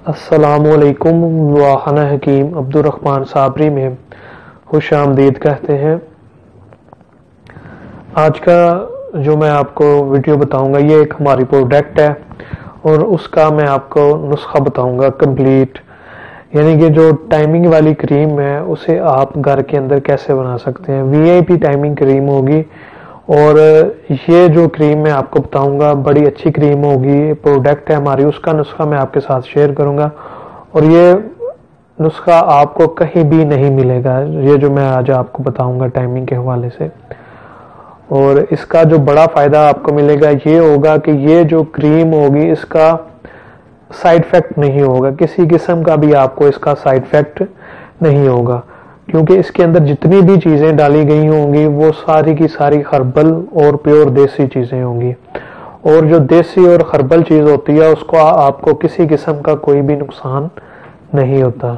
अस्सलामुअलैकुम वाहना हकीम अब्दुर्रहमान साबरी में खुश आमदीद कहते हैं। आज का जो मैं आपको वीडियो बताऊंगा ये एक हमारी प्रोडक्ट है और उसका मैं आपको नुस्खा बताऊंगा कंप्लीट, यानी कि जो टाइमिंग वाली क्रीम है उसे आप घर के अंदर कैसे बना सकते हैं। वीआईपी टाइमिंग क्रीम होगी और ये जो क्रीम मैं आपको बताऊंगा बड़ी अच्छी क्रीम होगी, प्रोडक्ट है हमारी, उसका नुस्खा मैं आपके साथ शेयर करूंगा और ये नुस्खा आपको कहीं भी नहीं मिलेगा, ये जो मैं आज आपको बताऊंगा टाइमिंग के हवाले से। और इसका जो बड़ा फ़ायदा आपको मिलेगा ये होगा कि ये जो क्रीम होगी इसका साइड इफ़ेक्ट नहीं होगा, किसी किस्म का भी आपको इसका साइड इफ़ेक्ट नहीं होगा, क्योंकि इसके अंदर जितनी भी चीज़ें डाली गई होंगी वो सारी की सारी हर्बल और प्योर देसी चीज़ें होंगी। और जो देसी और हर्बल चीज़ होती है उसको आपको किसी किस्म का कोई भी नुकसान नहीं होता।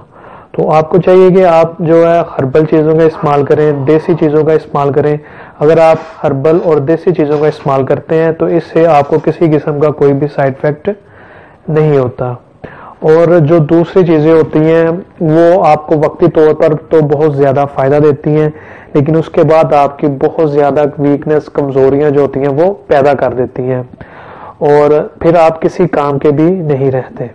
तो आपको चाहिए कि आप जो है हर्बल चीज़ों का इस्तेमाल करें, देसी चीज़ों का इस्तेमाल करें। अगर आप हर्बल और देसी चीज़ों का इस्तेमाल करते हैं तो इससे आपको किसी किस्म का कोई भी साइड इफ़ेक्ट नहीं होता। और जो दूसरी चीज़ें होती हैं वो आपको वक्ती तौर पर तो बहुत ज़्यादा फ़ायदा देती हैं, लेकिन उसके बाद आपकी बहुत ज़्यादा वीकनेस, कमज़ोरियाँ जो होती हैं वो पैदा कर देती हैं और फिर आप किसी काम के भी नहीं रहते।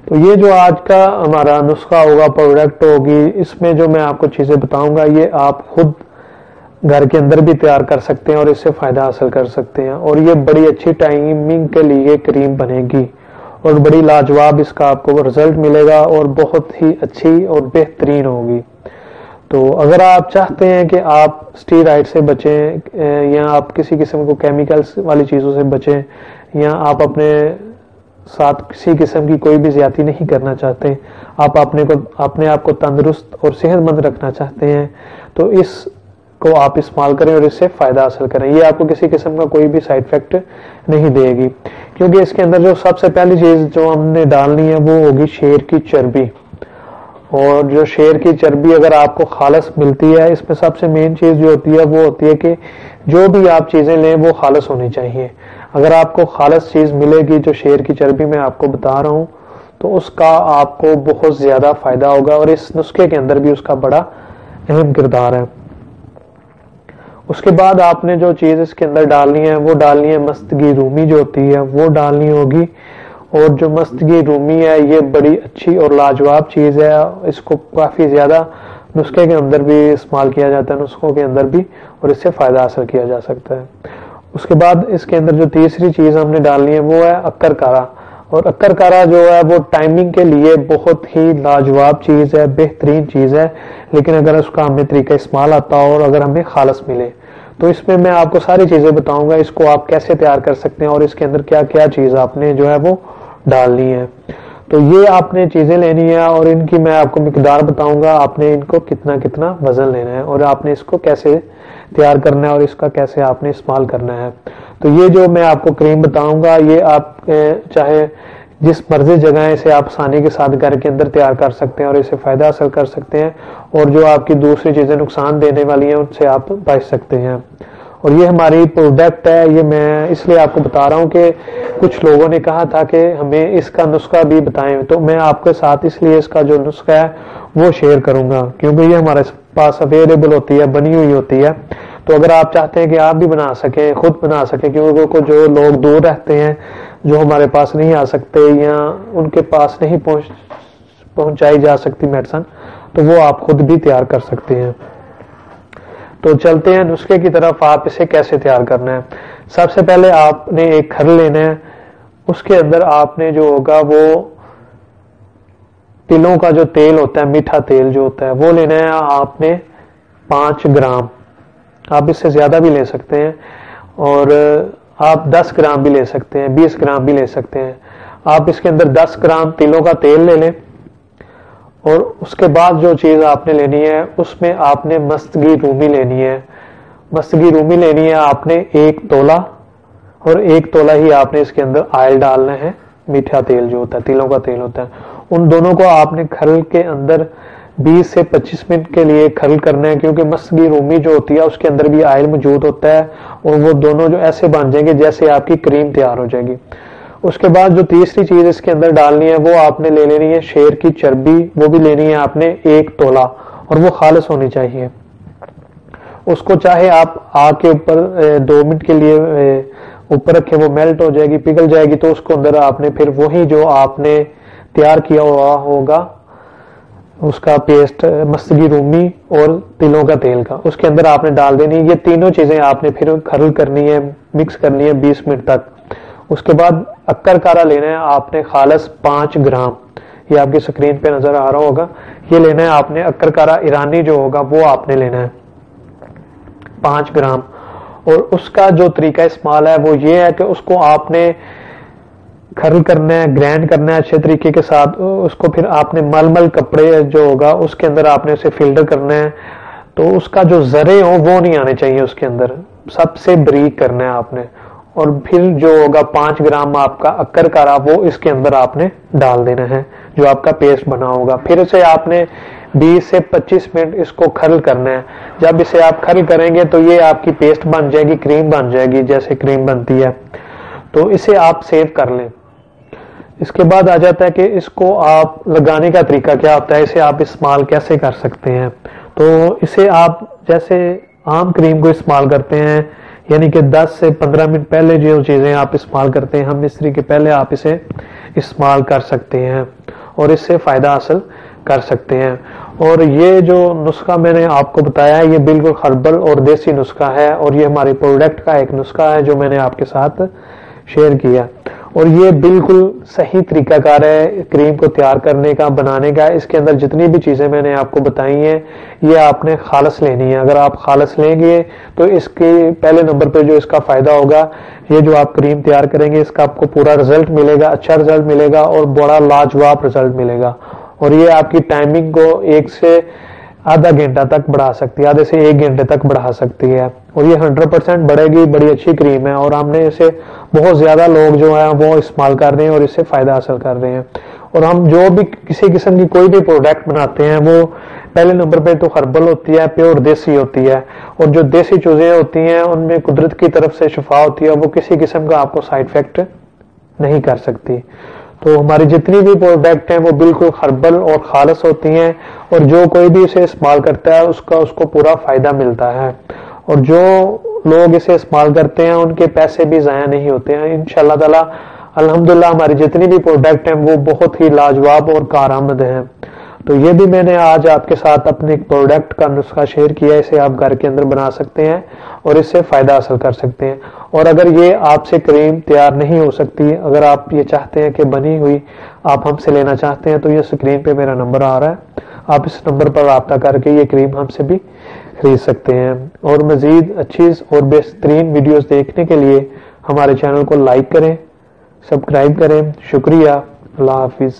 तो ये जो आज का हमारा नुस्खा होगा, प्रोडक्ट होगी, इसमें जो मैं आपको चीज़ें बताऊंगा ये आप खुद घर के अंदर भी तैयार कर सकते हैं और इससे फ़ायदा हासिल कर सकते हैं। और ये बड़ी अच्छी टाइमिंग के लिए क्रीम बनेगी और बड़ी लाजवाब इसका आपको रिजल्ट मिलेगा और बहुत ही अच्छी और बेहतरीन होगी। तो अगर आप चाहते हैं कि आप स्टीरॉयड से बचें या आप किसी किस्म को केमिकल्स वाली चीज़ों से बचें या आप अपने साथ किसी किस्म की कोई भी ज्यादती नहीं करना चाहते, आप अपने आप को तंदुरुस्त और सेहतमंद रखना चाहते हैं, तो इसको आप इस्तेमाल करें और इससे फ़ायदा हासिल करें। ये आपको किसी किस्म का कोई भी साइड इफ़ेक्ट नहीं देगी, क्योंकि इसके अंदर जो सबसे पहली चीज़ जो हमने डालनी है वो होगी शेर की चर्बी। और जो शेर की चर्बी अगर आपको खालस मिलती है, इसमें सबसे मेन चीज़ जो होती है वो होती है कि जो भी आप चीज़ें लें वो खालस होनी चाहिए। अगर आपको खालस चीज़ मिलेगी जो शेर की चर्बी मैं आपको बता रहा हूँ तो उसका आपको बहुत ज़्यादा फ़ायदा होगा और इस नुस्खे के अंदर भी उसका बड़ा अहम किरदार है। उसके बाद आपने जो चीज़ इसके अंदर डालनी है वो डालनी है मस्तगी रूमी जो होती है वो डालनी होगी। और जो मस्तगी रूमी है ये बड़ी अच्छी और लाजवाब चीज़ है, इसको काफ़ी ज़्यादा नुस्खे के अंदर भी इस्तेमाल किया जाता है, नुस्खों के अंदर भी, और इससे फ़ायदा हासिल किया जा सकता है। उसके बाद इसके अंदर जो तीसरी चीज़ हमने डालनी है वो है अक्कर कारा। और अक्कर कारा जो है वो टाइमिंग के लिए बहुत ही लाजवाब चीज़ है, बेहतरीन चीज़ है, लेकिन अगर उसका हमें तरीका इस्तेमाल आता हो और अगर हमें खालस मिले तो इसमें मैं आपको सारी चीज़ें बताऊंगा, इसको आप कैसे तैयार कर सकते हैं और इसके अंदर क्या क्या चीज़ आपने जो है वो डालनी है। तो ये आपने चीज़ें लेनी है और इनकी मैं आपको मिकदार बताऊंगा, आपने इनको कितना कितना वजन लेना है और आपने इसको कैसे तैयार करना है और इसका कैसे आपने इस्तेमाल करना है। तो ये जो मैं आपको क्रीम बताऊंगा ये आप चाहे जिस मर्जी जगह है इसे आप आसानी के साथ घर के अंदर तैयार कर सकते हैं और इसे फ़ायदा हासिल कर सकते हैं, और जो आपकी दूसरी चीज़ें नुकसान देने वाली हैं उनसे आप बच सकते हैं। और ये हमारी प्रोडक्ट है, ये मैं इसलिए आपको बता रहा हूँ कि कुछ लोगों ने कहा था कि हमें इसका नुस्खा भी बताएं, तो मैं आपके साथ इसलिए इसका जो नुस्खा है वो शेयर करूँगा, क्योंकि ये हमारे पास अवेलेबल होती है, बनी हुई होती है। तो अगर आप चाहते हैं कि आप भी बना सकें, खुद बना सकें, क्योंकि जो लोग दूर रहते हैं, जो हमारे पास नहीं आ सकते या उनके पास नहीं पहुँचाई जा सकती मेडिसिन, तो वो आप खुद भी तैयार कर सकते हैं। तो चलते हैं नुस्खे की तरफ, आप इसे कैसे तैयार करना है। सबसे पहले आपने एक खल लेना है, उसके अंदर आपने जो होगा वो तिलों का जो तेल होता है, मीठा तेल जो होता है वो लेना है आपने 5 ग्राम। आप इससे ज़्यादा भी ले सकते हैं और आप 10 ग्राम भी ले सकते हैं, 20 ग्राम भी ले सकते हैं। आप इसके अंदर 10 ग्राम तिलों का तेल ले लें और उसके बाद जो चीज़ आपने लेनी है उसमें आपने मस्तगी रूमी लेनी है। मस्तगी रूमी लेनी है आपने 1 तोला, और 1 तोला ही आपने इसके अंदर ऑयल डालना है, मीठा तेल जो होता है, तिलों का तेल होता है। उन दोनों को आपने खल के अंदर 20 से 25 मिनट के लिए खल करना है, क्योंकि मस्तगी रूमी जो होती है उसके अंदर भी ऑयल मौजूद होता है और वो दोनों जो ऐसे बन जाएंगे जैसे आपकी क्रीम तैयार हो जाएगी। उसके बाद जो तीसरी चीज इसके अंदर डालनी है वो आपने ले लेनी है शेर की चर्बी, वो भी लेनी है आपने 1 तोला, और वो खालिस होनी चाहिए। उसको चाहे आप आग के ऊपर 2 मिनट के लिए ऊपर रखे, वो मेल्ट हो जाएगी, पिघल जाएगी, तो उसको अंदर आपने फिर वही जो आपने तैयार किया हुआ होगा उसका पेस्ट, मस्तगी रूमी और तिलों का तेल का, उसके अंदर आपने डाल देनी है। ये तीनों चीजें आपने फिर खरल करनी है, मिक्स करनी है 20 मिनट तक। उसके बाद अक्कर कारा लेना है आपने खालस 5 ग्राम, ये आपकी स्क्रीन पे नजर आ रहा होगा, ये लेना है आपने। अक्कर कारा ईरानी जो होगा वो आपने लेना है 5 ग्राम। और उसका जो तरीका इस्तेमाल है वो ये है कि उसको आपने खरल करना है, ग्राइंड करना है अच्छे तरीके के साथ। उसको फिर आपने मलमल कपड़े जो होगा उसके अंदर आपने उसे फिल्टर करना है, तो उसका जो जरे हो वो नहीं आने चाहिए उसके अंदर, सबसे बारीक करना है आपने। और फिर जो होगा 5 ग्राम आपका अक्कर कारा वो इसके अंदर आपने डाल देना है, जो आपका पेस्ट बना होगा। फिर इसे आपने 20 से 25 मिनट इसको खरल करना है। जब इसे आप खरल करेंगे तो ये आपकी पेस्ट बन जाएगी, क्रीम बन जाएगी, जैसे क्रीम बनती है। तो इसे आप सेव कर लें। इसके बाद आ जाता है कि इसको आप लगाने का तरीका क्या होता है, इसे आप इस्तेमाल कैसे कर सकते हैं। तो इसे आप जैसे आम क्रीम को इस्तेमाल करते हैं, यानी कि 10 से 15 मिनट पहले जो चीज़ें आप इस्तेमाल करते हैं हम मिस्त्री के पहले आप इसे इस्तेमाल कर सकते हैं और इससे फ़ायदा हासिल कर सकते हैं। और ये जो नुस्खा मैंने आपको बताया है ये बिल्कुल हर्बल और देसी नुस्खा है, और ये हमारे प्रोडक्ट का एक नुस्खा है जो मैंने आपके साथ शेयर किया। और ये बिल्कुल सही तरीकाकार है क्रीम को तैयार करने का, बनाने का। इसके अंदर जितनी भी चीज़ें मैंने आपको बताई हैं ये आपने खालस लेनी है। अगर आप खालस लेंगे तो इसके पहले नंबर पर जो इसका फ़ायदा होगा, ये जो आप क्रीम तैयार करेंगे इसका आपको पूरा रिजल्ट मिलेगा, अच्छा रिजल्ट मिलेगा और बड़ा लाजवाब रिजल्ट मिलेगा। और ये आपकी टाइमिंग को 1 से आधा घंटा तक बढ़ा सकती है, आधे से 1 घंटे तक बढ़ा सकती है। और ये 100% बढ़ेगी, बड़ी अच्छी क्रीम है और हमने इसे बहुत ज़्यादा लोग जो है वो इस्तेमाल कर रहे हैं और इससे फ़ायदा हासिल कर रहे हैं। और हम जो भी किसी किस्म की कोई भी प्रोडक्ट बनाते हैं वो पहले नंबर पे तो हर्बल होती है, प्योर देसी होती है। और जो देसी चीज़ें होती हैं उनमें कुदरत की तरफ से शिफा होती है, वो किसी किस्म का आपको साइड इफेक्ट नहीं कर सकती। तो हमारी जितनी भी प्रोडक्ट हैं वो बिल्कुल हर्बल और खालस होती हैं, और जो कोई भी इसे इस्तेमाल करता है उसको पूरा फ़ायदा मिलता है। और जो लोग इसे इस्तेमाल करते हैं उनके पैसे भी ज़ाया नहीं होते हैं इंशाअल्लाह ताला। अल्हम्दुलिल्लाह हमारी जितनी भी प्रोडक्ट हैं वो बहुत ही लाजवाब और कारआमद हैं। तो ये भी मैंने आज आपके साथ अपने एक प्रोडक्ट का नुस्खा शेयर किया, इसे आप घर के अंदर बना सकते हैं और इससे फ़ायदा हासिल कर सकते हैं। और अगर ये आपसे क्रीम तैयार नहीं हो सकती, अगर आप ये चाहते हैं कि बनी हुई आप हमसे लेना चाहते हैं, तो ये स्क्रीन पे मेरा नंबर आ रहा है, आप इस नंबर पर रब्ता करके ये क्रीम हमसे भी खरीद सकते हैं। और मज़ीद अच्छी और बेहतरीन वीडियोस देखने के लिए हमारे चैनल को लाइक करें, सब्सक्राइब करें। शुक्रिया, अल्लाह हाफिज़।